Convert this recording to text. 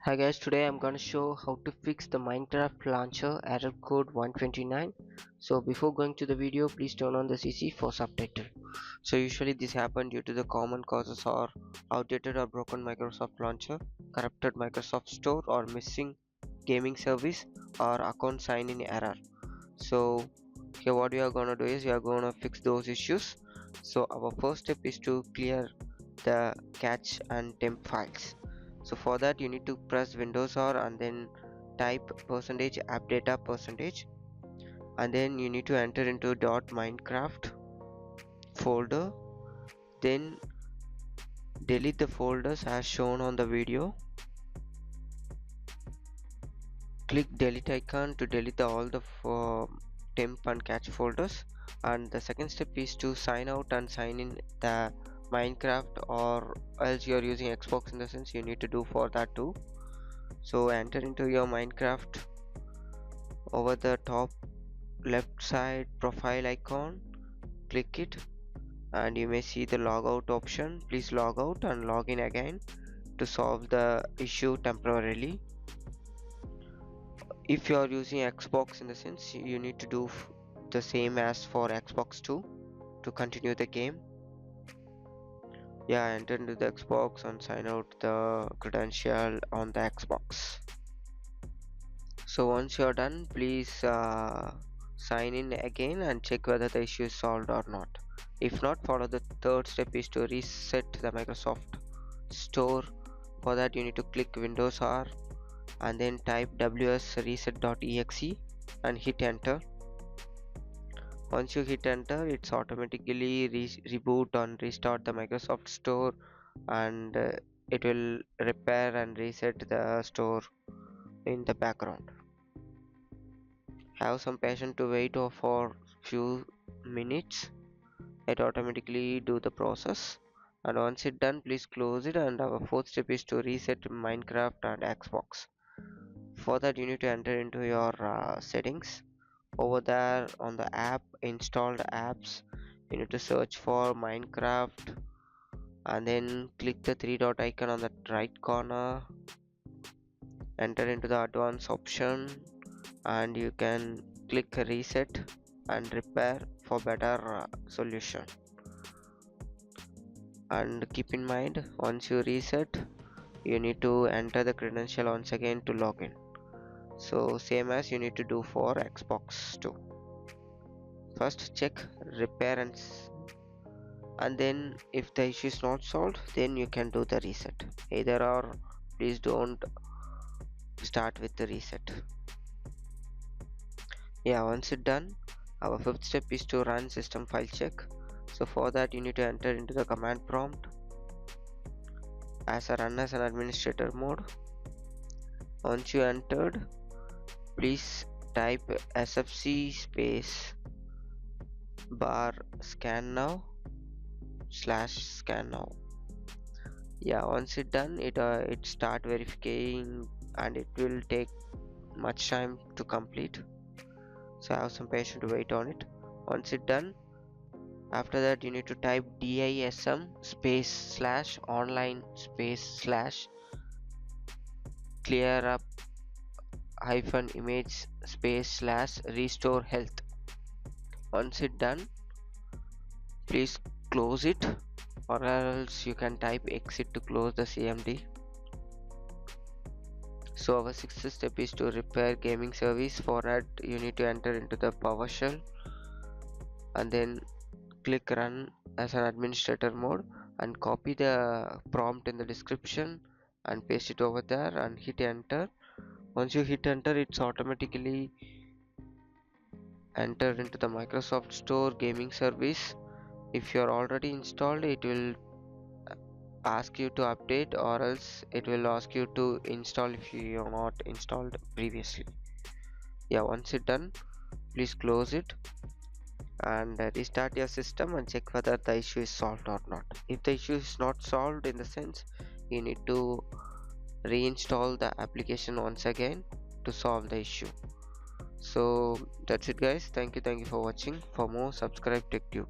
Hi guys, today I'm gonna show how to fix the Minecraft launcher error code 129. So before going to the video, please turn on the CC for subtitle. So usually this happens due to the common causes are outdated or broken Microsoft launcher, corrupted Microsoft store, or missing gaming service or account sign in error. So here what we are gonna do is we are gonna fix those issues. So our first step is to clear the cache and temp files. So for that you need to press Windows R and then type percentage app data percentage, and then you need to enter into .minecraft folder, then delete the folders as shown on the video. Click delete icon to delete all the temp and cache folders. And the second step is to sign out and sign in the Minecraft, or else you're using Xbox in the sense you need to do for that too. So enter into your Minecraft. Over the top left side profile icon, click it and you may see the logout option. Please log out and log in again to solve the issue temporarily. If you are using Xbox in the sense you need to do the same as for Xbox 2 to continue the game. Yeah, enter into the Xbox and sign out the credential on the Xbox. So once you're done, please sign in again and check whether the issue is solved or not. If not, follow the third step is to reset the Microsoft store. For that you need to click Windows R and then type ws reset.exe and hit enter. Once you hit enter, it's automatically reboot and restart the Microsoft store, and it will repair and reset the store in the background. Have some patience to wait for few minutes. It automatically do the process, and once it's done, please close it. And our fourth step is to reset Minecraft and Xbox. For that you need to enter into your settings. Over there on the app installed apps, you need to search for Minecraft and then click the three dot icon on the right corner, enter into the advanced option, and you can click reset and repair for better solution. And keep in mind, once you reset you need to enter the credential once again to login. So same as you need to do for Xbox too. First check repair and then if the issue is not solved, then you can do the reset. Either or, please don't start with the reset. Yeah, once it's done, our fifth step is to run system file check. So for that you need to enter into the command prompt as a run as an administrator mode. Once you entered, please type sfc space bar scan now /scan now. Yeah, once it's done, it start verifying and it will take much time to complete, so have some patience to wait on it. Once it's done, after that you need to type dism space /online space /clear up -image space /restore health. Once it's done, please close it, or else you can type exit to close the CMD. So our sixth step is to repair gaming service. For that you need to enter into the PowerShell and then click run as an administrator mode and copy the prompt in the description and paste it over there and hit enter. Once you hit enter, it's automatically entered into the Microsoft Store gaming service. If you're already installed, it will ask you to update, or else it will ask you to install if you are not installed previously. Yeah, once it's done, please close it and restart your system and check whether the issue is solved or not. If the issue is not solved, in the sense you need to reinstall the application once again to solve the issue. So that's it guys, thank you for watching. For more, subscribe TechTube.